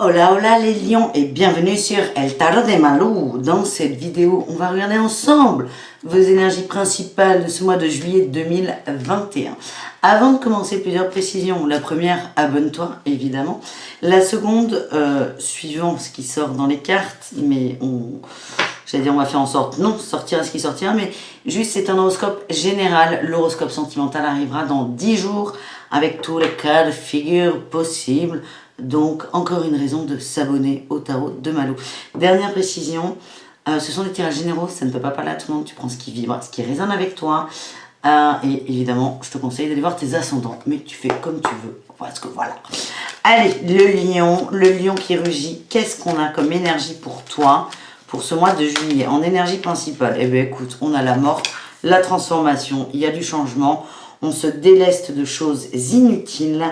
Hola hola les lions et bienvenue sur El Tarot de Malou. Dans cette vidéo, on va regarder ensemble vos énergies principales de ce mois de juillet 2021. Avant de commencer, plusieurs précisions. La première, abonne-toi évidemment. La seconde, suivant ce qui sort dans les cartes, mais j'allais dire on va faire en sorte, non, sortira ce qui sortira, mais juste c'est un horoscope général. L'horoscope sentimental arrivera dans 10 jours avec tous les cas de figure possibles. Donc, encore une raison de s'abonner au tarot de Malou. Dernière précision, ce sont des tirages généraux, ça ne peut pas parler à tout le monde, tu prends ce qui vibre, ce qui résonne avec toi. Et évidemment, je te conseille d'aller voir tes ascendants, mais tu fais comme tu veux, parce que voilà. Allez, le lion qui rugit, qu'est-ce qu'on a comme énergie pour toi, pour ce mois de juillet, en énergie principale? Eh bien écoute, on a la mort, la transformation, il y a du changement. On se déleste de choses inutiles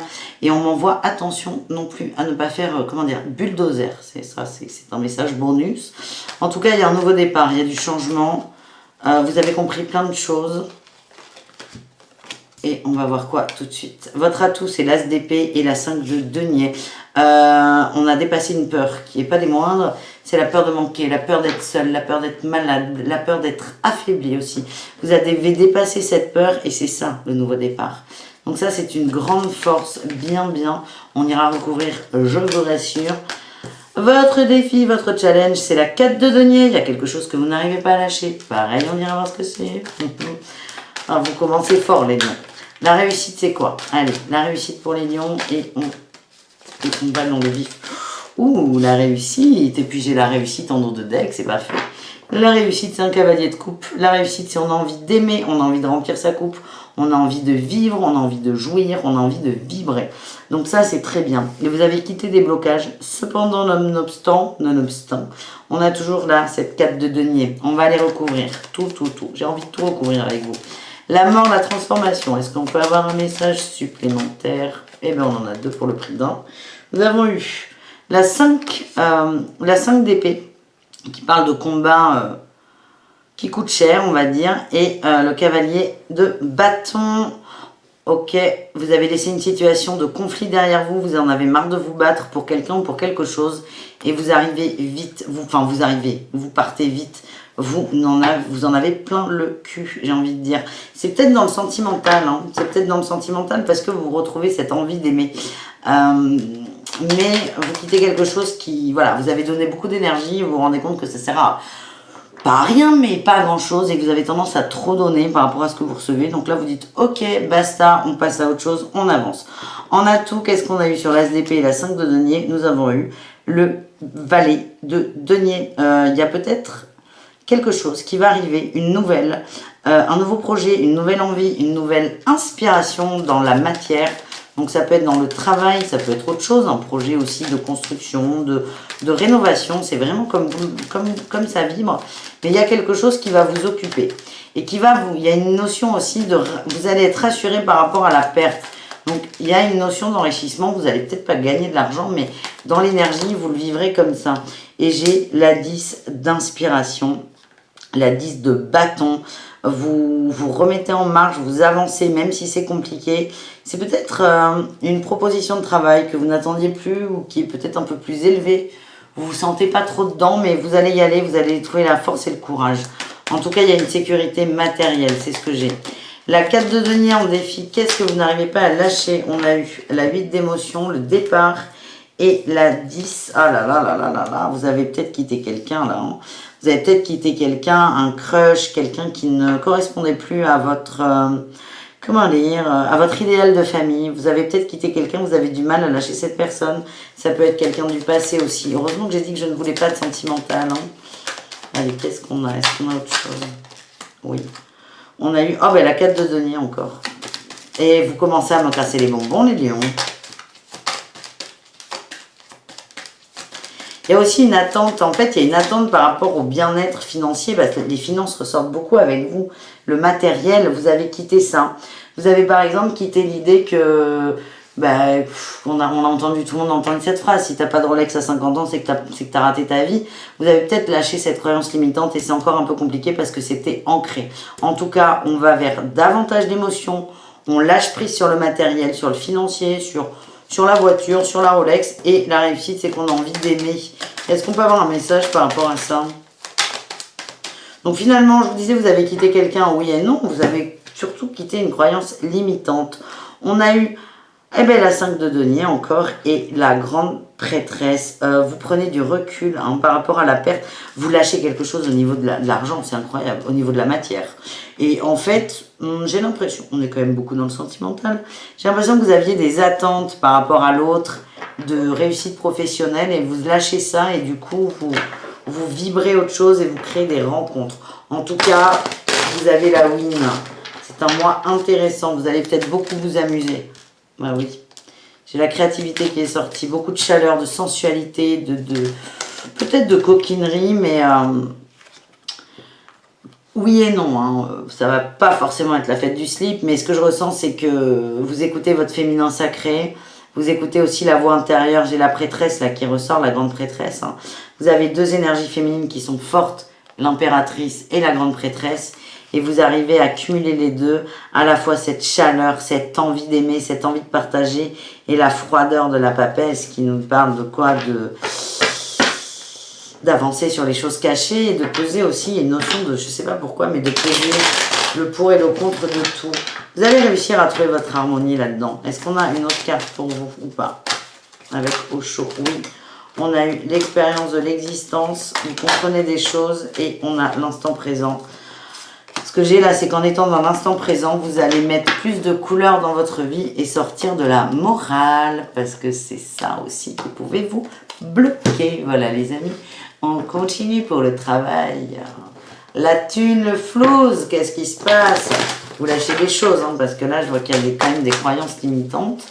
et on m'envoie attention non plus à ne pas faire, bulldozer. C'est ça, c'est un message bonus. En tout cas, il y a un nouveau départ, il y a du changement. Vous avez compris plein de choses. Et on va voir quoi tout de suite. Votre atout, c'est l'as d'épée et la 5 de denier. On a dépassé une peur qui n'est pas des moindres. C'est la peur de manquer, la peur d'être seul, la peur d'être malade, la peur d'être affaibli aussi. Vous avez dépassé cette peur et c'est ça le nouveau départ. Donc ça, c'est une grande force, bien. On ira recouvrir, je vous rassure. Votre défi, votre challenge, c'est la 4 de denier. Il y a quelque chose que vous n'arrivez pas à lâcher. Pareil, on ira voir ce que c'est. Alors, vous commencez fort, les lions. La réussite, c'est quoi? Allez, la réussite pour les lions et on va dans le vif. Ouh, la réussite. Et puis j'ai la réussite en dos de deck, c'est pas fait. La réussite, c'est un cavalier de coupe. La réussite, c'est on a envie d'aimer, on a envie de remplir sa coupe, on a envie de vivre, on a envie de jouir, on a envie de vibrer. Donc ça, c'est très bien. Et vous avez quitté des blocages. Cependant, nonobstant, on a toujours là cette 4 de denier. On va les recouvrir. Tout. J'ai envie de tout recouvrir avec vous. La mort, la transformation. Est-ce qu'on peut avoir un message supplémentaire? Eh bien, on en a deux pour le prix d'un. Nous avons eu la 5 d'épée, qui parle de combat qui coûte cher, on va dire. Et le cavalier de bâton. Ok, vous avez laissé une situation de conflit derrière vous. Vous en avez marre de vous battre pour quelqu'un ou pour quelque chose. Et vous arrivez vite. Vous partez vite. Vous en avez plein le cul, j'ai envie de dire. C'est peut-être dans le sentimental, hein. C'est peut-être dans le sentimental parce que vous retrouvez cette envie d'aimer. Mais vous quittez quelque chose qui, voilà, vous avez donné beaucoup d'énergie, vous vous rendez compte que ça sert à, pas à rien, mais pas à grand-chose et que vous avez tendance à trop donner par rapport à ce que vous recevez. Donc là, vous dites, ok, basta, on passe à autre chose, on avance. En atout, qu'est-ce qu'on a eu sur l'as d'épée et la 5 de denier? Nous avons eu le valet de denier. Il y a peut-être quelque chose qui va arriver, une nouvelle, un nouveau projet, une nouvelle envie, une nouvelle inspiration dans la matière. Donc ça peut être dans le travail, ça peut être autre chose, un projet aussi de construction, de rénovation. C'est vraiment comme ça vibre. Mais il y a quelque chose qui va vous occuper. Et il y a une notion aussi vous allez être rassuré par rapport à la perte. Donc il y a une notion d'enrichissement, vous n'allez peut-être pas gagner de l'argent, mais dans l'énergie, vous le vivrez comme ça. Et j'ai la 10 d'inspiration. La 10 de bâton, vous remettez en marche, vous avancez même si c'est compliqué. C'est peut-être une proposition de travail que vous n'attendiez plus ou qui est peut-être un peu plus élevée. Vous vous sentez pas trop dedans, mais vous allez y aller, vous allez trouver la force et le courage. En tout cas, il y a une sécurité matérielle, c'est ce que j'ai. La 4 de denier en défi, qu'est-ce que vous n'arrivez pas à lâcher? On a eu la 8 d'émotion, le départ et la 10. Ah là, vous avez peut-être quitté quelqu'un là, hein. Vous avez peut-être quitté quelqu'un, un crush, quelqu'un qui ne correspondait plus à votre, à votre idéal de famille. Vous avez peut-être quitté quelqu'un, vous avez du mal à lâcher cette personne. Ça peut être quelqu'un du passé aussi. Heureusement que j'ai dit que je ne voulais pas de sentimental, hein. Allez, qu'est-ce qu'on a? Est-ce qu'on a autre chose? Oui. On a eu, la 4 de denier encore. Et vous commencez à me casser les bonbons, les lions. Il y a aussi une attente, en fait, il y a une attente par rapport au bien-être financier, parce que les finances ressortent beaucoup avec vous. Le matériel, vous avez quitté ça. Vous avez par exemple quitté l'idée que, on a entendu, tout le monde a entendu cette phrase, si t'as pas de Rolex à 50 ans, c'est que t'as raté ta vie. Vous avez peut-être lâché cette croyance limitante et c'est encore un peu compliqué parce que c'était ancré. En tout cas, on va vers davantage d'émotions, on lâche prise sur le matériel, sur le financier, sur la voiture, sur la Rolex. Et la réussite, c'est qu'on a envie d'aimer. Est-ce qu'on peut avoir un message par rapport à ça? Donc finalement, je vous disais, vous avez quitté quelqu'un, oui et non. Vous avez surtout quitté une croyance limitante. On a eu la 5 de denier encore et la grande prêtresse. Vous prenez du recul par rapport à la perte. Vous lâchez quelque chose au niveau de l'argent, c'est incroyable, au niveau de la matière. Et en fait, j'ai l'impression, on est quand même beaucoup dans le sentimental, j'ai l'impression que vous aviez des attentes par rapport à l'autre, de réussite professionnelle et vous lâchez ça et du coup, vous vibrez autre chose et vous créez des rencontres. En tout cas, vous avez la win. C'est un mois intéressant. Vous allez peut-être beaucoup vous amuser. Bah oui. J'ai la créativité qui est sortie. Beaucoup de chaleur, de sensualité, peut-être de coquinerie, mais oui et non. Hein. Ça va pas forcément être la fête du slip, mais ce que je ressens, c'est que vous écoutez votre féminin sacré. Vous écoutez aussi la voix intérieure. J'ai la prêtresse là qui ressort, la grande prêtresse. Hein. Vous avez deux énergies féminines qui sont fortes, l'impératrice et la grande prêtresse. Et vous arrivez à cumuler les deux, à la fois cette chaleur, cette envie d'aimer, cette envie de partager, et la froideur de la papesse qui nous parle de quoi? D'avancer sur les choses cachées et de peser aussi une notion de, je sais pas pourquoi, mais de peser le pour et le contre de tout. Vous allez réussir à trouver votre harmonie là-dedans. Est-ce qu'on a une autre carte pour vous ou pas? Avec Osho, oui. On a eu l'expérience de l'existence, vous comprenez des choses et on a l'instant présent. Ce que j'ai là, c'est qu'en étant dans l'instant présent, vous allez mettre plus de couleurs dans votre vie et sortir de la morale, parce que c'est ça aussi qui pouvait vous bloquer. Voilà les amis, on continue pour le travail. La thune, le flouze, qu'est-ce qui se passe? Vous lâchez des choses, hein, parce que là, je vois qu'il y a quand même des croyances limitantes.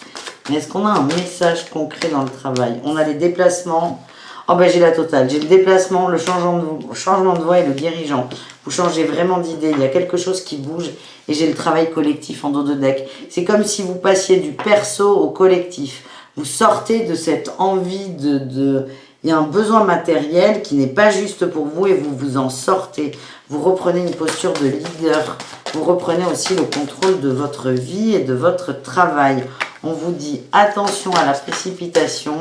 Mais est-ce qu'on a un message concret dans le travail? On a les déplacements. Oh ben j'ai la totale. J'ai le déplacement, le changement de voie et le dirigeant. Vous changez vraiment d'idée. Il y a quelque chose qui bouge. Et j'ai le travail collectif en dos de deck. C'est comme si vous passiez du perso au collectif. Vous sortez de cette envie Il y a un besoin matériel qui n'est pas juste pour vous et vous vous en sortez. Vous reprenez une posture de leader. Vous reprenez aussi le contrôle de votre vie et de votre travail. On vous dit attention à la précipitation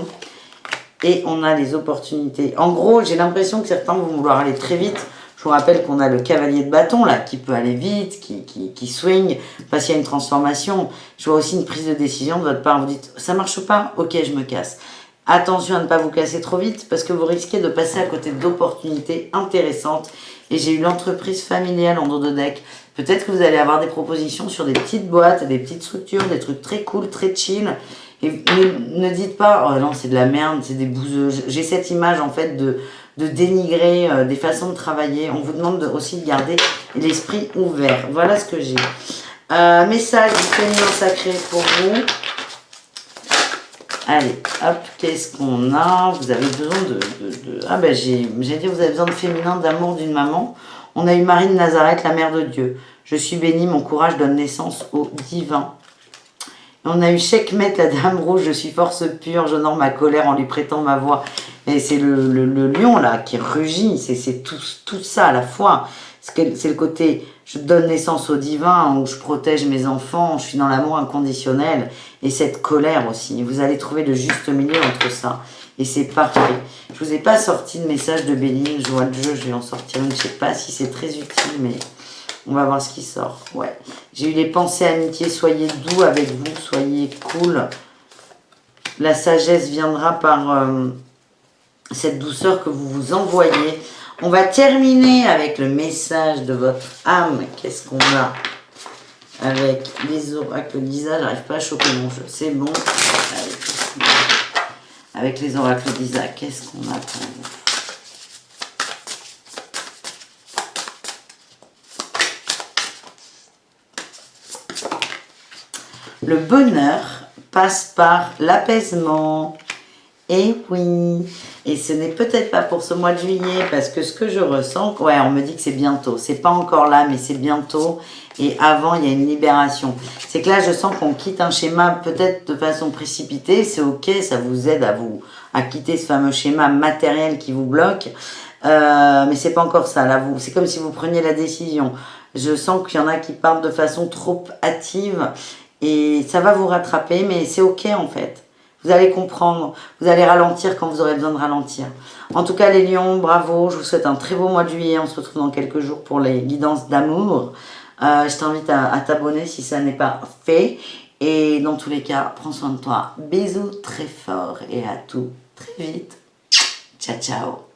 et on a les opportunités. En gros, j'ai l'impression que certains vont vouloir aller très vite. Je vous rappelle qu'on a le cavalier de bâton là, qui peut aller vite, qui swing, parce qu'il y a une transformation. Je vois aussi une prise de décision de votre part. Vous dites, ça marche pas? Ok, je me casse. Attention à ne pas vous casser trop vite, parce que vous risquez de passer à côté d'opportunités intéressantes. Et j'ai eu l'entreprise familiale en dos de deck. Peut-être que vous allez avoir des propositions sur des petites boîtes, des petites structures, des trucs très cool, très chill. Et ne dites pas, oh non, c'est de la merde, c'est des bouseux. J'ai cette image en fait de dénigrer des façons de travailler. On vous demande aussi de garder l'esprit ouvert. Voilà ce que j'ai. Message du féminin sacré pour vous. Allez, hop, qu'est-ce qu'on a? Vous avez besoin Ah ben j'ai dit, vous avez besoin de féminin, d'amour d'une maman. On a eu Marie de Nazareth, la mère de Dieu. Je suis bénie, mon courage donne naissance au divin. Et on a eu Checkmate, la dame rouge, je suis force pure, j'honore ma colère en lui prêtant ma voix. Et c'est le lion là qui rugit, c'est tout ça à la fois. C'est le côté, je donne naissance au divin, où je protège mes enfants, je suis dans l'amour inconditionnel. Et cette colère aussi. Vous allez trouver le juste milieu entre ça. Et c'est parfait. Je vous ai pas sorti de message de Béline, je vois le jeu, je vais en sortir une. Je sais pas si c'est très utile, mais on va voir ce qui sort. Ouais. J'ai eu les pensées amitié, soyez doux avec vous, soyez cool. La sagesse viendra par cette douceur que vous vous envoyez. On va terminer avec le message de votre âme. Qu'est-ce qu'on a avec les oracles d'Isa? J'arrive pas à choper mon jeu. C'est bon. Avec les oracles d'Isa, qu'est-ce qu'on a pour vous? Le bonheur passe par l'apaisement. Et oui, et ce n'est peut-être pas pour ce mois de juillet, parce que ce que je ressens, ouais, on me dit que c'est bientôt. C'est pas encore là, mais c'est bientôt. Et avant, il y a une libération. C'est que là, je sens qu'on quitte un schéma peut-être de façon précipitée. C'est ok, ça vous aide à quitter ce fameux schéma matériel qui vous bloque. Mais c'est pas encore ça. Là, c'est comme si vous preniez la décision. Je sens qu'il y en a qui partent de façon trop hâtive. Et ça va vous rattraper, mais c'est ok en fait. Vous allez comprendre, vous allez ralentir quand vous aurez besoin de ralentir. En tout cas, les lions, bravo, je vous souhaite un très beau mois de juillet. On se retrouve dans quelques jours pour les guidances d'amour. Je t'invite à t'abonner si ça n'est pas fait. Et dans tous les cas, prends soin de toi. Bisous très fort et à tout très vite. Ciao, ciao.